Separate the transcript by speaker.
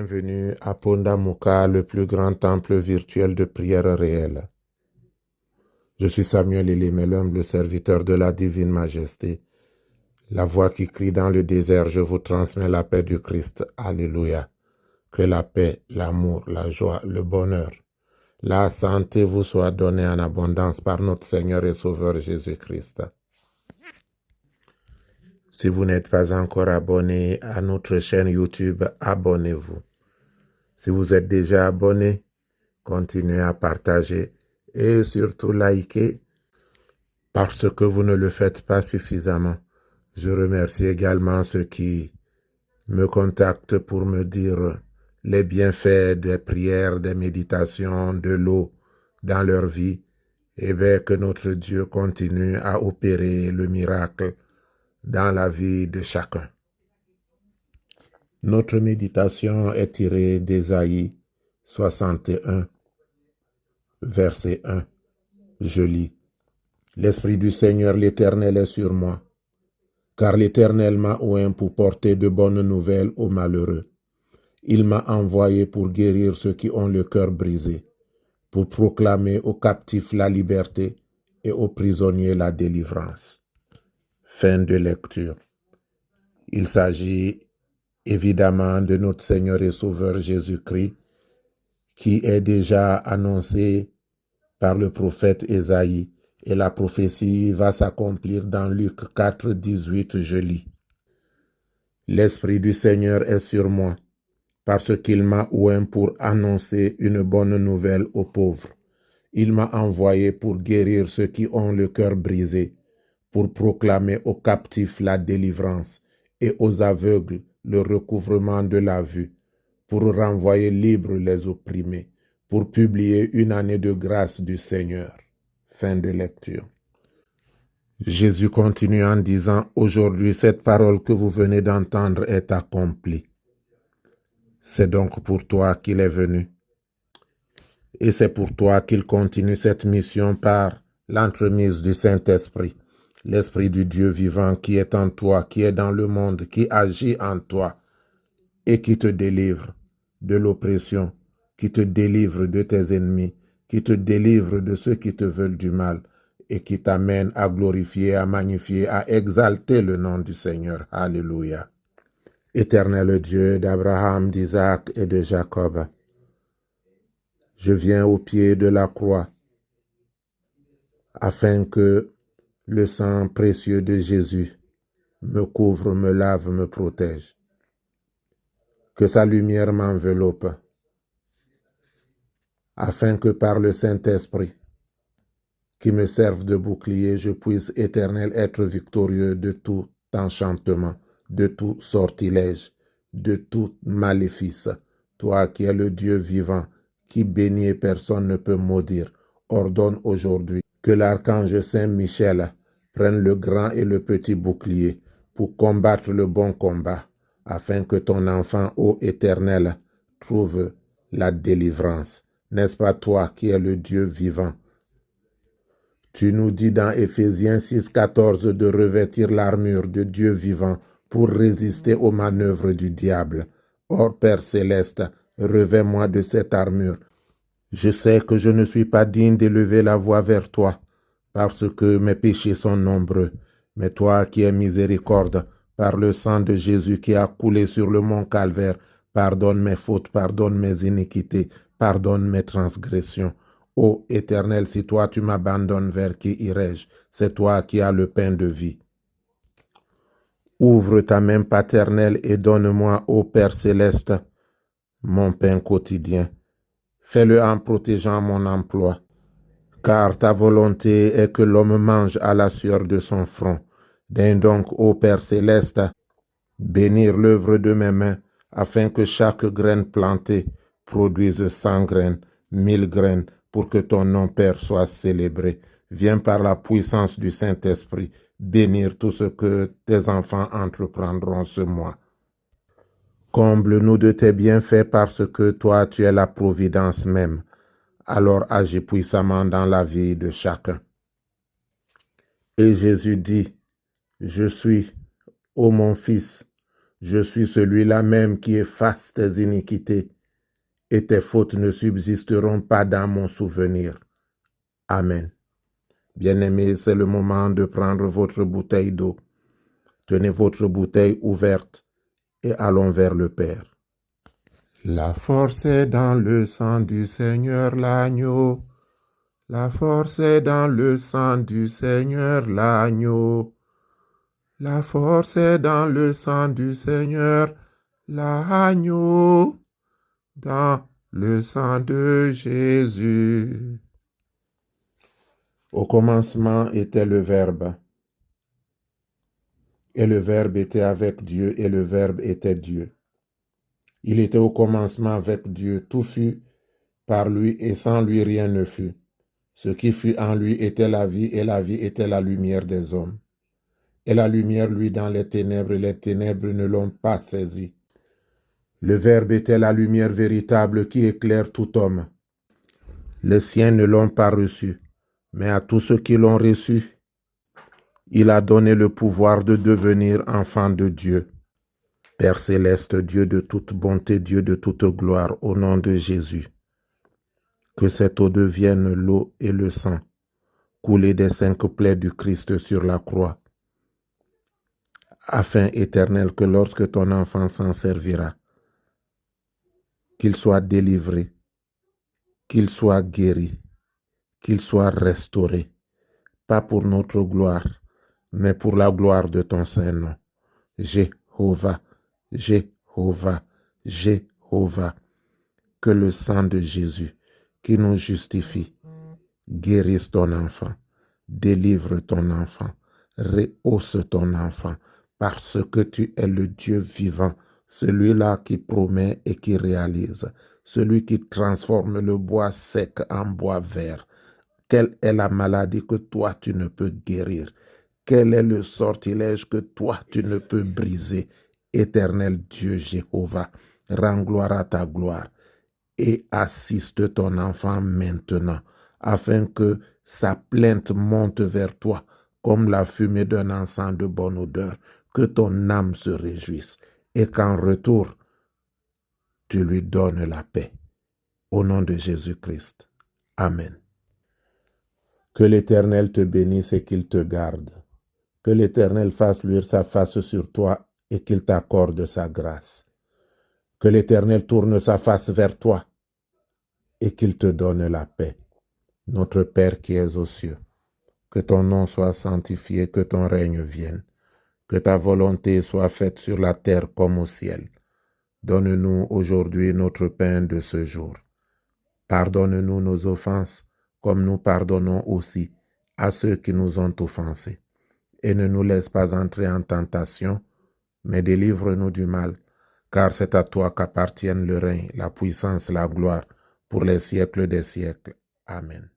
Speaker 1: Bienvenue à Pondamuka, le plus grand temple virtuel de prière réelle. Je suis Samuel Elimelum, le serviteur de la Divine Majesté. La voix qui crie dans le désert, je vous transmets la paix du Christ. Alléluia. Que la paix, l'amour, la joie, le bonheur, la santé vous soient donnés en abondance par notre Seigneur et Sauveur Jésus-Christ. Si vous n'êtes pas encore abonné à notre chaîne YouTube, abonnez-vous. Si vous êtes déjà abonné, continuez à partager et surtout liker parce que vous ne le faites pas suffisamment. Je remercie également ceux qui me contactent pour me dire les bienfaits des prières, des méditations, de l'eau dans leur vie. Et bien que notre Dieu continue à opérer le miracle dans la vie de chacun. Notre méditation est tirée d'Ésaïe 61, verset 1. Je lis. L'Esprit du Seigneur l'Éternel est sur moi, car l'Éternel m'a oint pour porter de bonnes nouvelles aux malheureux. Il m'a envoyé pour guérir ceux qui ont le cœur brisé, pour proclamer aux captifs la liberté et aux prisonniers la délivrance. Fin de lecture. Il s'agit évidemment de notre Seigneur et Sauveur Jésus-Christ, qui est déjà annoncé par le prophète Ésaïe, et la prophétie va s'accomplir dans Luc 4, 18, je lis. L'Esprit du Seigneur est sur moi, parce qu'il m'a oint pour annoncer une bonne nouvelle aux pauvres. Il m'a envoyé pour guérir ceux qui ont le cœur brisé, pour proclamer aux captifs la délivrance et aux aveugles le recouvrement de la vue, pour renvoyer libres les opprimés, pour publier une année de grâce du Seigneur. Fin de lecture. Jésus continue en disant, aujourd'hui cette parole que vous venez d'entendre est accomplie. C'est donc pour toi qu'il est venu. Et c'est pour toi qu'il continue cette mission par l'entremise du Saint-Esprit, l'Esprit du Dieu vivant qui est en toi, qui est dans le monde, qui agit en toi et qui te délivre de l'oppression, qui te délivre de tes ennemis, qui te délivre de ceux qui te veulent du mal et qui t'amène à glorifier, à magnifier, à exalter le nom du Seigneur. Alléluia. Éternel Dieu d'Abraham, d'Isaac et de Jacob, je viens au pied de la croix afin que le sang précieux de Jésus me couvre, me lave, me protège. Que sa lumière m'enveloppe, afin que par le Saint-Esprit qui me serve de bouclier, je puisse, Éternel, être victorieux de tout enchantement, de tout sortilège, de tout maléfice. Toi qui es le Dieu vivant, qui bénit et personne ne peut maudire, ordonne aujourd'hui que l'archange Saint-Michel prenne le grand et le petit bouclier pour combattre le bon combat, afin que ton enfant, ô Éternel, trouve la délivrance. N'est-ce pas toi qui es le Dieu vivant? Tu nous dis dans Éphésiens 6, 14 de revêtir l'armure de Dieu vivant pour résister aux manœuvres du diable. Or, Père céleste, revêt-moi de cette armure. Je sais que je ne suis pas digne d'élever la voix vers toi, parce que mes péchés sont nombreux. Mais toi qui es miséricorde, par le sang de Jésus qui a coulé sur le mont Calvaire, pardonne mes fautes, pardonne mes iniquités, pardonne mes transgressions. Ô Éternel, si toi tu m'abandonnes, vers qui irai-je? C'est toi qui as le pain de vie. Ouvre ta main paternelle et donne-moi, ô Père céleste, mon pain quotidien. Fais-le en protégeant mon emploi, car ta volonté est que l'homme mange à la sueur de son front. Daigne donc, ô Père céleste, bénir l'œuvre de mes mains, afin que chaque graine plantée produise 100 graines, 1000 graines, pour que ton nom, Père, soit célébré. Viens par la puissance du Saint-Esprit bénir tout ce que tes enfants entreprendront ce mois. Comble-nous de tes bienfaits parce que toi, tu es la providence même. Alors agis puissamment dans la vie de chacun. Et Jésus dit, je suis, ô mon fils, Je suis celui-là même qui efface tes iniquités, et tes fautes ne subsisteront pas dans mon souvenir. Amen. Bien-aimés, c'est le moment de prendre votre bouteille d'eau. Tenez votre bouteille ouverte et allons vers le Père. La force est dans le sang du Seigneur l'agneau. La force est dans le sang du Seigneur l'agneau. La force est dans le sang du Seigneur l'agneau. Dans le sang de Jésus. Au commencement était le Verbe. Et le Verbe était avec Dieu, et le Verbe était Dieu. Il était au commencement avec Dieu. Tout fut par lui, et sans lui rien ne fut. Ce qui fut en lui était la vie, et la vie était la lumière des hommes. Et la lumière, lui, dans les ténèbres ne l'ont pas saisi. Le Verbe était la lumière véritable qui éclaire tout homme. Les siens ne l'ont pas reçu, mais à tous ceux qui l'ont reçu, il a donné le pouvoir de devenir enfants de Dieu. Père céleste, Dieu de toute bonté, Dieu de toute gloire, au nom de Jésus, que cette eau devienne l'eau et le sang, coulés des 5 plaies du Christ sur la croix, afin, Éternel, que lorsque ton enfant s'en servira, qu'il soit délivré, qu'il soit guéri, qu'il soit restauré, pas pour notre gloire, mais pour la gloire de ton Saint-Nom. Jéhovah, Jéhovah, Jéhovah, que le sang de Jésus qui nous justifie guérisse ton enfant, délivre ton enfant, rehausse ton enfant, parce que tu es le Dieu vivant, celui-là qui promet et qui réalise, celui qui transforme le bois sec en bois vert. Quelle est la maladie que toi tu ne peux guérir? Quel est le sortilège que toi tu ne peux briser? Éternel Dieu Jéhovah, rends gloire à ta gloire et assiste ton enfant maintenant, afin que sa plainte monte vers toi comme la fumée d'un encens de bonne odeur, que ton âme se réjouisse et qu'en retour, tu lui donnes la paix. Au nom de Jésus-Christ. Amen. Que l'Éternel te bénisse et qu'il te garde. Que l'Éternel fasse luire sa face sur toi et qu'il t'accorde sa grâce. Que l'Éternel tourne sa face vers toi et qu'il te donne la paix. Notre Père qui es aux cieux, que ton nom soit sanctifié, que ton règne vienne, que ta volonté soit faite sur la terre comme au ciel. Donne-nous aujourd'hui notre pain de ce jour. Pardonne-nous nos offenses, comme nous pardonnons aussi à ceux qui nous ont offensés. Et ne nous laisse pas entrer en tentation, mais délivre-nous du mal, car c'est à toi qu'appartiennent le règne, la puissance, la gloire, pour les siècles des siècles. Amen.